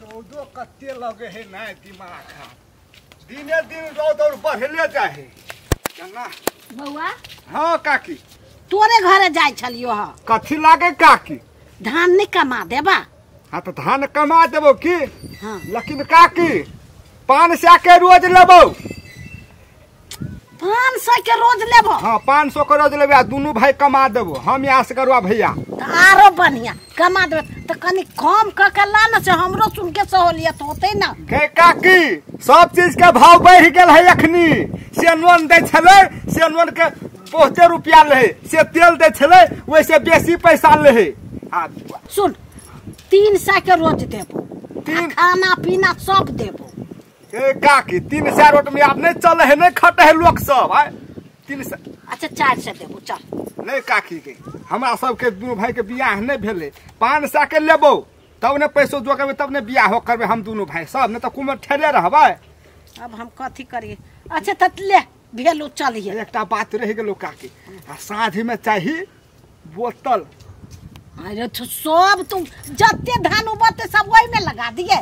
रौदो कत्ते लगे है ना दिमाग खा दिने दिन रौद और बढ़ले जाए ना बउआ। हाँ काकी तोरे घरे जाय छलियो ह कथी लागे काकी धान नहीं कमा देबा। हाँ तो धान कमा देबो की हाँ। लेकिन काकी 500 के रोज लेबो 500 के रोज लेबो। हाँ 500 के रोज लेबे दोनों भाई कमा देबो हम यहाँ से करवा भैया तो आरो बढ़िया कमा देबे तो कनी कम क के ला न से हमरो सुन के सहूलियत होते ना। के काकी सब चीज के भाव बढ़ गेल है अखनी से नोन दे छले से नोन के बहुते रुपया ले से तेल दे छले वैसे बेसी पैसा ले सुन 300 के रोज देबो खाना पीना सब देबो। ए काकी 300 रोट में आप नहीं चले है नहीं खटे है लोग सब है 300 अच्छा 400 देबो चल। नहीं काकी के हमरा सबके दोनों भाई के बियाह नहीं भेले 500 के लेबो तब ने पैसो जोगेबे तब ने बियाह हो करबे हम दोनों भाई सब ने तो कुमर ठेले रहबे। अब हम कथी करिए। अच्छा त ले भेलो चलिए। एकटा बात रह गेलो काकी आ साँझ में चाहिए बोतल। अरे तो सब तुम जत्ते धान उबते सब वही में लगा दिए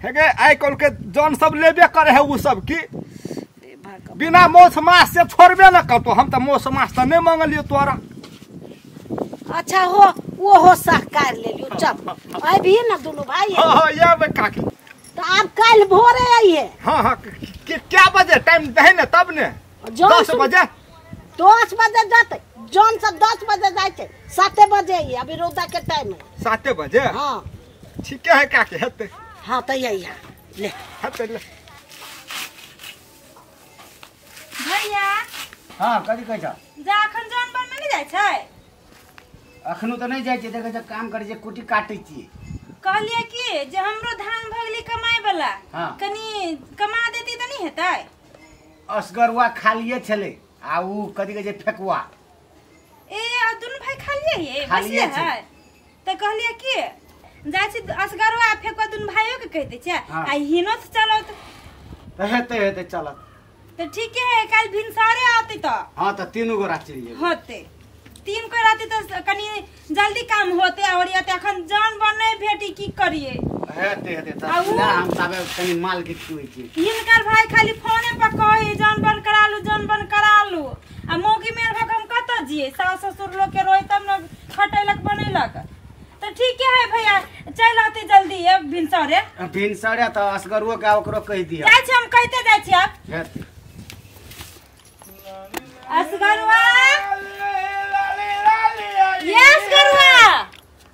है गे आई कल के जौन सब लेबे करे है वो सब की बिना मौस मास से छोड़बे न करतो हम तो मौस मास तो नहीं मांगलियो तोरा। अच्छा हो वो हो सहकार ले लियो चल अभी ना दोनों भाई है। हां ये बे काकी तो आप कल भोरे आइए। हां क्या बजे टाइम दे न तब ने 10 बजे 10 बजे जाते जौन सब 10 बजे जाते 7 बजे ही अभी रौदा के टाइम है 7 बजे। हां ठीक है काकी हेते। हाँ तो यही है ले हेते ले भैया। हाँ कथी कहै छ जा अखन जानवर में नहीं जाय छै अखनो तो नहीं जाय छै देखे छ काम करे छै कुटी काटै छी कहलिए कि जे हमरो धान भगली कमाए वाला हाँ। कनी कमा देती त नहीं हेतै। असगरुआ खालिए छले आ उ कथी कहै छै फेकुआ ए आ दुनु भाई खालिए हे खालिए बसले है त कहलिए कि जाय छी असगरवा फेकुआ दुनु भाइयो के कह दे छै हाँ। आ हिनो से चलो त हेते चलत तो ठीक है कल भिनसारे आते तो। हाँ तो तीनों गोरा चल जेबे होते 3 को राती तो कनी जल्दी काम होते और या अखन जानवर नहीं भेटी की करिए हेते त हम साबे कनी माल के छुई छी हिनकर भाई खाली फोने पर कहे जानवर करा लू आ मोगी मेर भक हम कत जिए सास ससुर लोग के रोई तब न खटेलक बनेलक तो ठीक है भैया चल आते जल्दी है भिनसरे तो असगरुआ के ओकरो कह दिया जाय छी हम कहते जाय छी आप हेते असगरुआ ये असगरुआ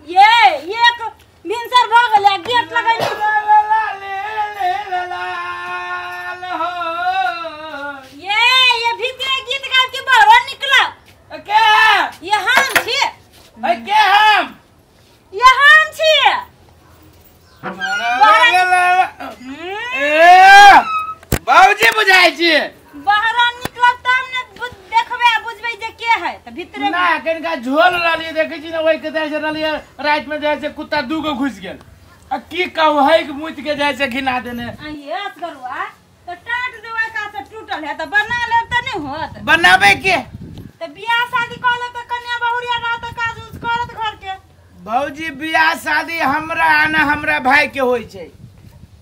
ये एक भिनसर भ गेलै गेट लगाइ ये भीतर गीत गाब के बाहर निकला के ये हम छी है के हम ये हम छी ए बाबूजी बुझाई छी बाहर निकलब तब ने देखबे बुझबे जे के है त भीतर ना कनिका झोल रहलिए देखै छी ना ओइ के जाय से रहलिए रात में जाय से कुत्ता दूगो घुस गेल आ की कहू है कि मुइत के जाय से घिना देने ये असगरुआ तो टाट देवा का से टूटल है त बना लेब त नहीं होत बनाबे के त बियाह शादी कर लेब त कन्या बहुरिया रहत काज उस करत घर के। भौजी बियाह शादी हमरा आना हमरा भाई के होई छै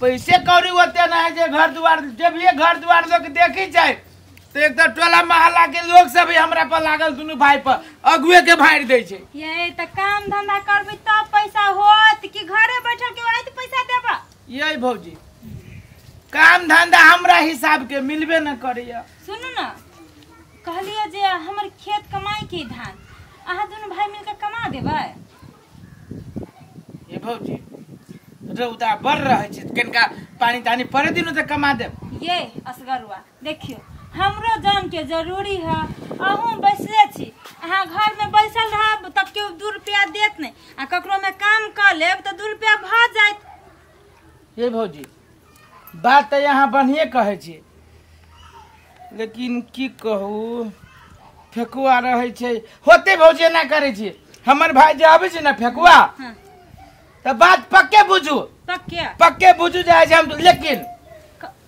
पैसे कौड़ी होते ना है जे घर द्वार जब ये घर द्वार लोग देखी जाए तो एक तो टोला मोहल्ला के लोग सब ही हमरा पर लागल दुनू भाई पर अगुए के भाड़ दे छै ये त काम धंधा करबे तब पैसा होत कि घरे बैठल के वही पैसा देबा। यही भौजी काम धंधा हमरा हिसाब के मिलबे न करैया। सुनु न कहलिए जे हमर खेत कमाई के धान अहाँ दुनू भाई मिलकर कमा देबै। ये भौजी रौदा बढ़ रहे छै कनिका पानी तानी पड़े दिनो त कमा देब। ये असगरुआ देखियो हमरो जान के जरूरी है अहूँ बैसले छी अहाँ घर में बैसल रहब तब के 2 रुपया देत नहीं आ ककरो में काम कर लेब तो 2 रुपया भ जात। ये भौजी बात तो यहाँ बढ़िए कहे छी लेकिन की कहू फेकुआ रहे छै होते भौजी ना करे छी हमर भाई जे आबे छै ना फेकुआ हाँ। तो बात पक्के बुझू पक्के बुझू जाए हम लेकिन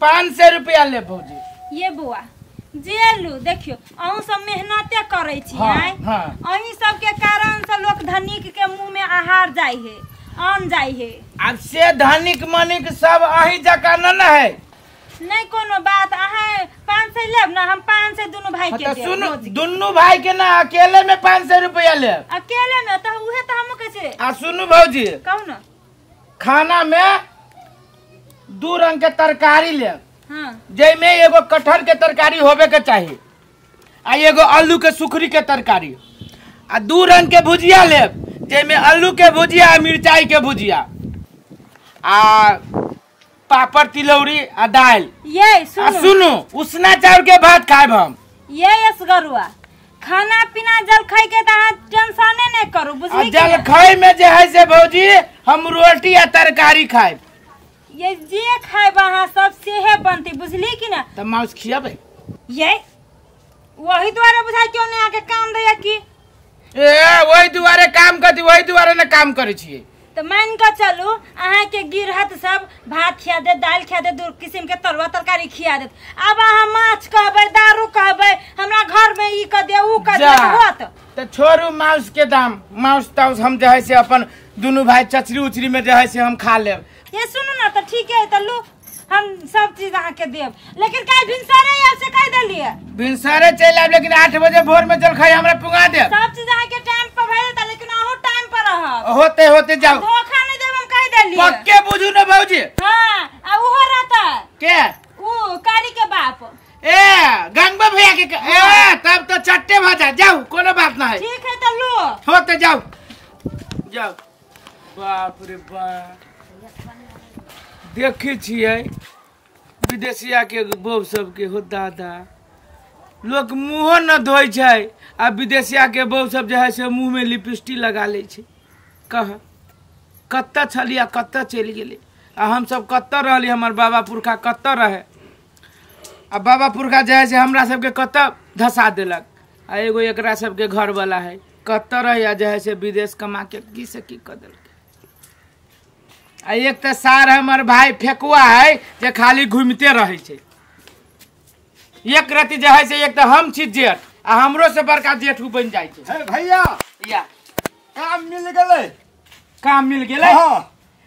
500 रुपया ले भौजी। ये बुआ जेलू देखियो अहूँ सब मेहनते करे छी हाँ, हाँ। अहीं सब के कारण से लोग धनिक के मुंह में आहार जाय है आन जाई है। अब से धनिक मनिक सब अही जका न है। नहीं कोनो बात, अहाँ 500 लेब ना, हम 500 दोनों भाई के तो देब। सुन, रोज के। दुनू भाई के ना अकेले में 500 रुपया ले। अकेले में तो उहे तो हम कैसे आ सुनू भौजी, कहू ना। खाना में 2 रंग के तरकारी ले। हाँ जैमे एगो कटहल के तरकारी होबे के चाहिए, आ एगो आलू के सुखरी के तरकारी, आ 2 रंग के भुजिया ले, जैमे आलू के भुजिया आ मिर्चाई के भुजिया, आ पापड़ तिलौरी आ दाल। ये आ सुनो सुनू, उसना चाउर के भात खाएब हम। ये असगरुआ खाना पीना जलखै के तो टेंशने नहीं करू, आ बुझली कि नहीं? जलखै में जे है से भौजी हम रोटी आ तरकारी खाएब। ये जे खाएब अहाँ सब सेहे बनती, बुझली कि ना। तो माउस खियाबे। ये वही द्वारे बुझाई क्यों नहीं आके काम दैया की। ए वही दुआरे काम करती, वही दुआरे न काम करे छिए। तो मान के चलू अहाँ के गिरहत सब भात खिया दे, दाल खिया दे, 2 किस्म के तरुआ तरकारी खिया दे। अब अहाँ माछ कहबै, दारू कहबै, हमरा घर में ई क दे ऊ क दे होत। तो छोड़ू माउस के दाम, माउस ताउस हम जे है से अपन दोनों भाई चचरी उचरी में जे है से हम खा लेब। ये सुनू ना, तो ठीक है, तो लू हम सब चीज अहाँ के देब, लेकिन काल भिनसरे आपसे कह देलिए भिनसरे चल आब, लेकिन 8 बजे भोर में जलखै हमरा पुंगा दे। सब चीज अहाँ के टाइम पर भेज देता, लेकिन अहू टाइम पर रहब। होते होते जाओ, धोखा नहीं देब, हम कह देलिए। पक्के बुझू न भौजी। हां आ उहो रहता के ऊ कारी के बाप। ए गंगबा भैया के ए तब तो चट्टे भाजा जाओ, कोनो बात ना है। ठीक है, तो लो होते जाओ जाओ। बाप रे बाप, देखे छियै विदेशिया के बहू सबके हो दादा, लोग मुँहो न धोइ छै, आ विदेशिया के बहू सब जे है से मुँह में लिपस्टिक लगा ले छै। कह कत्ता छलिया कत्ता चलि गेलै, आ हम सब कत्ता रहली, हमर बाबा पुरखा कत्ता रहे, आ बाबा पुरखा जे है से हमरा सबके कत्ता धसा देलक, आ एगो एकरा सबके घर वाला है कत्ता रहे, आ जे है से विदेश कमा के की से की कर देलक। आ एक तो सार हमर भाई फेकुआ है जे खाली घूमते रहे छै। एक रति जे है से एक तो हम छी जेठ, आ हमरो से बड़का जेठ बन जाय छै। हे भैया या काम मिल गेलै। काम मिल गेलै? हाँ।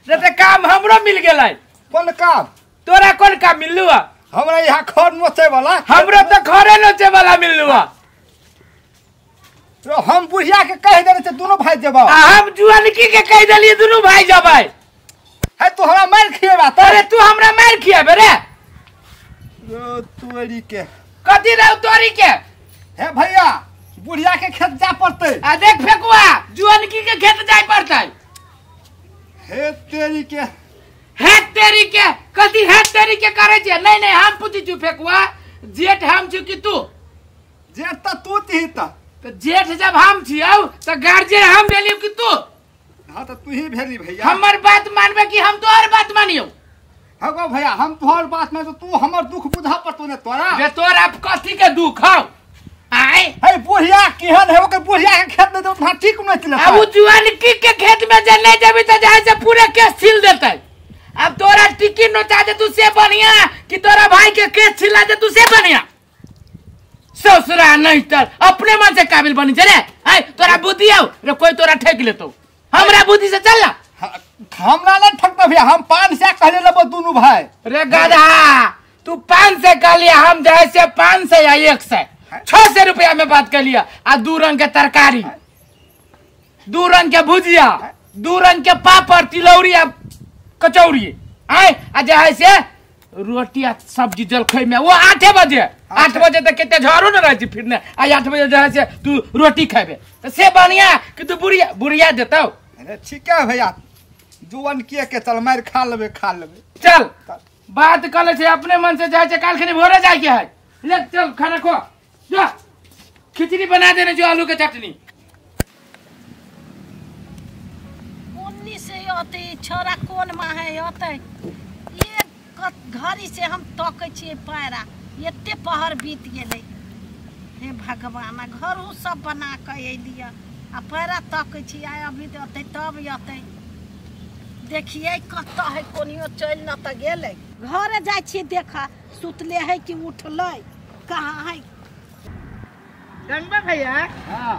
रे तो काम हमरो मिल गेलै। कोन काम? तोरा कोन काम मिललू? हमरा यहाँ खर नोचे वाला। हमरो तो खरे नोचे वाला मिललू। तो हम बुढ़िया के कह देने से दोनों भाई जब हम जुआनकी के कह देलिए दोनों भाई जबै। है तो हमरा मार खिएबा। अरे तू हमरा मार खिएबे रे? तोरी के कथी रे तोरी के? हे भैया बुढ़िया के खेत जा पड़ते। आ देख फेकुआ, जुआनकी के खेत जाय पड़तै। हे तेरी के, है तेरी के कथी है तेरी के करे छै? नहीं नहीं हम पूछी छु फेकुआ, जेठ हम छु कि तू? जेठ त तू थी त। तो जेठ जब हम छियौ तो गार्जियन हम भेलियो कि तू? हाँ तो तू ही भेली भैया। हमर बात मानबे कि हम तोहर बात मानियो? हाँ भैया हम तोहर बात में तो तू हमर दुख बुझा पड़तो ने तोरा। बे तोरा कथी के दुख हौ? आय हे बुढ़िया केहन है ओकर बुढ़िया के खेत में तो वहां ठीक नहीं चले। अब जुआनकी के खेत में जे नहीं जेबी त जाय से पूरे केस छिल देतै। अब तोरा टिकी नोचा दे तू से बढ़िया कि तोरा भाई के केस छिला दे तू से बढ़िया? ससुरा नहीं तर अपने मन से काबिल बनी छे रे। आय तोरा बुद्धि हौ रे, कोई तोरा ठेक लेतो? हमरा बुद्धि से चल ना। हमरा नहीं ठकता भैया, हम 500 कहले लेबो दोनों भाई। रे गधा, तू 500 कह लिया, हम जाए से 500 या 100 600 रुपया में बात कर लिया। आ 2 रंग के तरकारी, 2 रंग के भुजिया, 2 रंग के पापड़ तिलौरी आ कचौड़ी, आय आ जाए से रोटी आ सब्जी जलखै में वो 8 बजे। 8 बजे तक केते झाड़ू न रहे फिर ने, आ 8 बजे जाए से तू रोटी खाबे तो से बढ़िया कि तू बुढ़िया बुढ़िया देतौ। अरे ठीक है भैया, जुवन किए के चल मार खा लेबे खा लेबे। चल बात कर ले अपने मन से जाए, काल खनी भोरे जाए के है। ले चल खाना खो, जा खिचड़ी बना देने जो आलू के चटनी। 19 से होते छोरा कोन माँ है होते ये घड़ी से हम तकै छियै पैरा, एते पहर बीत गेलै। हे भगवान, घर उ सब बना के एलियै आ पैरा तकै छी, आइ अभी होते तब अतै। देखिए कत है कोनियो चल न त गेलै। घर जाइ छी देखा सुतले है कि उठलै, कहाँ है? गंगा भैया हाँ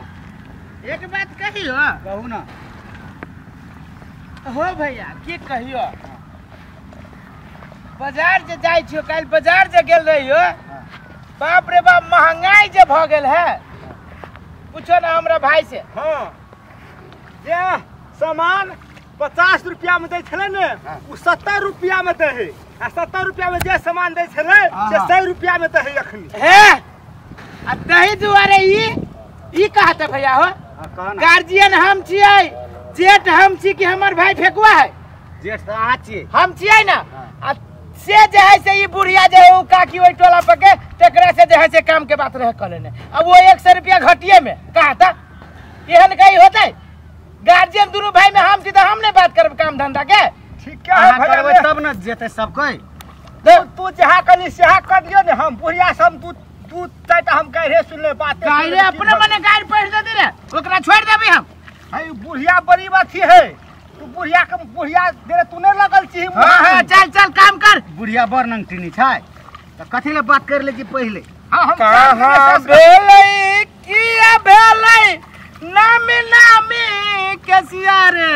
एक बात कही हो। कहू ना। हो भैया की कहियो बाजार जे जाइ छियो काल बाजार जे गेल रहियो बाप रे बाप महंगाई जे भ गेल है पूछो ना हमरा भाई से। हाँ जे सामान 50 रुपया में दै छले ने उ 70 रुपया में दे है आ 70 रुपया में जे सामान दै छले से 100 रुपया में दे है अखनी है आ दही दुआरे ई कहते भैया हो गार्जियन हम छियै जेठ हम छी कि हमर भाई फेकुआ है जेठ अहाँ छियै हम छियै ना आ से जे है से ई बुढ़िया जे है उ काकी ओइ टोला पर के तेकरा से जे है से काम के बात रह करे ने अब वो 100 रुपया घटिए में कहा था एहन कहीं होते गार्जियन दोनों भाई में हम सीधा हमने बात करब काम धंधा के ठीक है करबै तब न जेतै सब कोई तू जहाँ कनी सेहा कर दियो ने हम बुढ़िया सब तू तैटा हम कह रहे सुन ले बात गाय अपने मने गाय पढ़ दे रे ओकरा छोड़ देबे हम भाई बुढ़िया बड़ी बात है तू बुढ़िया दे तू नहीं लगल छी हां चल काम कर बुढ़िया बड़ नंगटिनी छै त कथि ले बात कर ले कि पहिले कहां भेलै किया भेलै नामी कसिया रे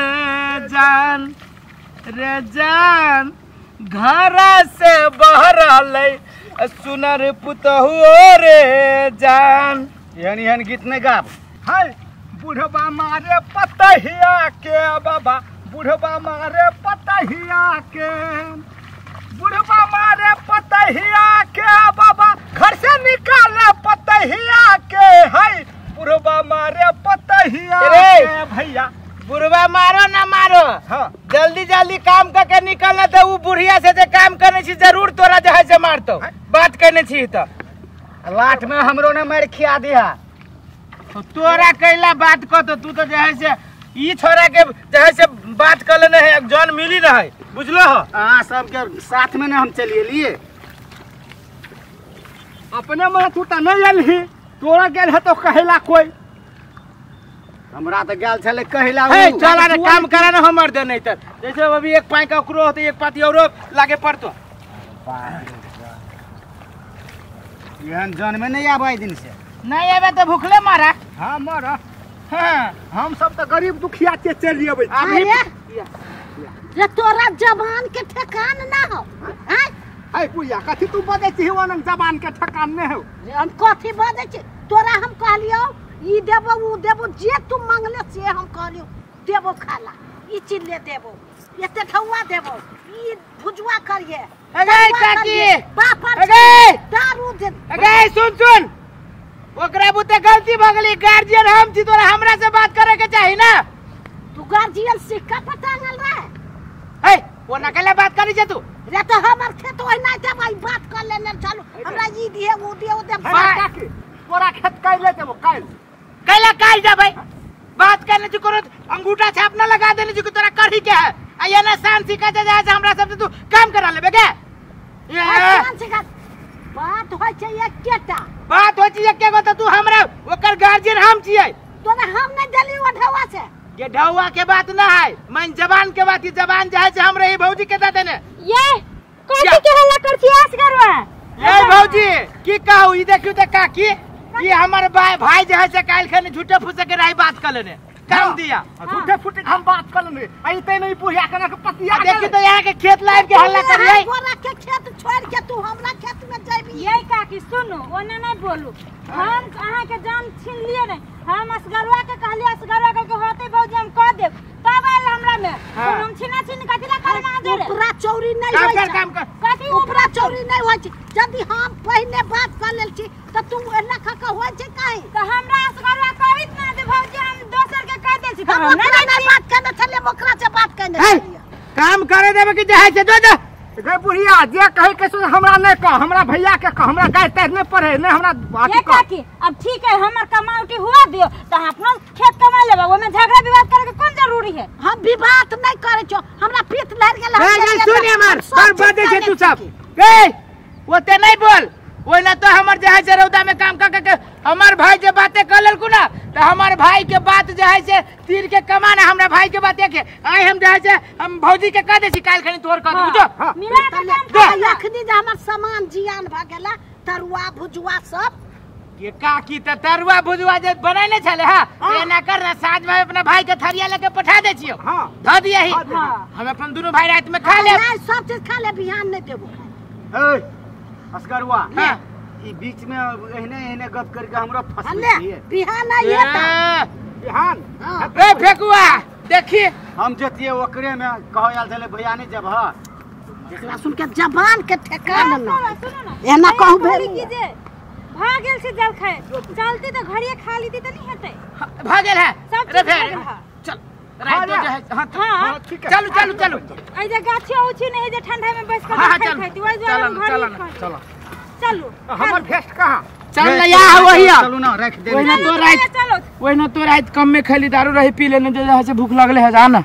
जान घर से बहरलै सुनर पुतहु रे जान एहन गीत नहीं गाब है बुढ़वा मारे पतहिया के बाबा बुढ़वा मारे पतहिया के बुढ़वा मारे पतहिया के बाबा घर से निकाले पतहिया के है बुढ़वा मारे पतहिया के भैया बुढ़वा मारो ना मारो हाँ जल्दी काम करके निकलना तो वो बुढ़िया से जे काम करने छी जरूर तोरा जे है से मारतो बात करने छी तो लाठ में हमरो ने मार खिया दिया तो तोरा कैला बात को तो तू तो जे है से ई छोरा के जे है से बात कर लेने है जौन मिली ना है बुझलो हो अहाँ सबके साथ में ने हम चलिए लिए अपने में तू तो नहीं अलही तोरा गेल है तो कहेला कोई हमरा तो गेल छले कहिला है चला रे काम करा ना हमर दे नहीं त जैसे अभी एक पाई का ओकरो होते एक पाती औरो लागे पड़तो एहन जन में नहीं आबै दिन से नहीं आबे तो भूखले मारा हाँ मारा हां हम सब तो गरीब दुखिया के चल अबै अभी रे तोरा जबान के ठेकान ना हो हैं है पुया कथि तू बजे छी ओन जबान के ठकान नहीं हो हम कथी बजे छी तोरा हम कहलियो ई देबो उ देबो जे तू मांगले से हम कहलियो देबो खाला ई चिल्ले देबो एते ठौआ देबो ई भुजवा करिए अगे काकी बापर अगे दारू दे अगे सुन ओकरा बुते गलती भ गेली गार्जियन हम छी तोरा हमरा से बात करे के चाही ना तू गार्जियन सिक्का पटांगल रहे है वो ना केला बात करी जे तू रे तो हमर खेत ओइ नहीं दे भाई बात कर लेने चलो हमरा ई दिए वो दिए ओ दे काकी तोरा खेत काल ले देबो काल जा भाई बात करने छी करो अंगूठा छाप ना लगा देने छी तोरा करही के है आ ये ना शान सिखा जा हमरा सब तू काम करा लेबे के ये बात होय छै एकेटा बात होय छै एके गो त तू हमरा ओकर गार्जियन हम छियै तोरा हम नहीं देली ओ ढवा से ये ढौआ के बात ना है मन जबान के बात जबान जाए से हम रही भौजी के दादे ने ये कथि के हल्ला कर छी आस करवा ए भौजी की कहू ई देखियो त काकी ई हमर भाई जे है से काल खने झूठे फुसे के रही बात कर लेने काम दिया झूठे फुटे हम बात कर लेने आइते नहीं पुया कना के पतिया देखी तो यहाँ के खेत लाइव के हल्ला करिए तोरा के खेत छोड़ के तू हमरा खेत में जाबी ये काकी सुनो ओने नहीं बोलू हम अहाँ के जान छीन लिए नहीं हम असगरवा के कहली असगरवा के होते भौजी हम कह देब तब आइल हमरा में हम छीना कथिला करे ना दे रे ऊपरा चौरी नहीं होय छै काम कर कथि ऊपरा चौरी नहीं होय छै यदि हम पहले बात कर लेल छी त तू एना खका होय छै काहे तो हमरा असगरवा कहित ना दे भौजी हम दोसर के कह दे छी हम नहीं बात करने चले ओकरा से बात करने काम करे देबे कि जाय छै जो गे बुढ़िया जे कहे के सो हमरा नहीं कह हमरा भैया के कह हमरा गाय तैर नहीं पड़े नहीं हमरा बात ये काकी अब ठीक है हमर कमाउटी हुआ दियो त अपना खेत कमा लेबा ओमे झगड़ा विवाद करे के कोन जरूरी है हम विवाद नहीं करे छो हमरा पीठ लड़ गेल ए सुन हमर कर बदे छै तू सब ए ओते नहीं बोल ओइ ना तो हमर जे है से रौदा में काम कर के हमर भाई जे बातें कर लेलकू ना तो हमर भाई के बात जे है से तीर के कमाना हमरा भाई के बात के आइ हम जे है से हम भौजी के कह दे छी काल खनी तोर कह बुझो मिला के काम अखनी जे हमर सामान जियान भ गेला तरुआ भुजुआ सब ये काकी त तरुआ भुजुआ जे बनै नै छले हां एना कर ना साँझ में अपना भाई के थरिया लेके पठा दे छियो हां ध दिए ही हम अपन दोनों भाई रात में खा ले नहीं सब चीज खा ले बिहान नहीं देबो ए असगरवा हां ई बीच में एहने गप करके हमरा फंस ले दिए बिहान नहीं है बिहान ए फेकुआ देखी हम जतिए ओकरे में कहो आल चले भैया नहीं जब हां एकरा सुन के जबान के ठेकान ना सुनो ना एना कहू भेल कीजिए भाग गेल से जल खाए चलती तो घड़िया खा ली थी तो नहीं हेतै भागल है सब चीज रे भागल है। चल रात तो है हां हाँ ठीक है चलो चलो चलो ऐ जे गाछी उछी नहीं जे ठंडा में बैठ कर हाँ, खाई चल। खाई वही जो चलो, घर चलो, में चलो। चलो हमर भेस्ट कहां चल ना या वही चलू ना रख दे ओइना तो रात चलो ओइना तो रात कम में खैली दारू रही पी लेने जे जहाँ से भूख लगले है जा ना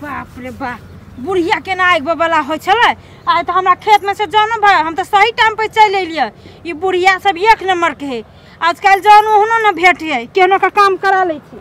बाप रे बाप बुढ़िया के ना आग बबला हो छले आइ तो हमरा खेत में से जानो भाई हम तो सही टाइम पे चल एलिए ई बुढ़िया सब एक नंबर के है आजकल जानो हनो ना भेट है केनो का काम करा ले छी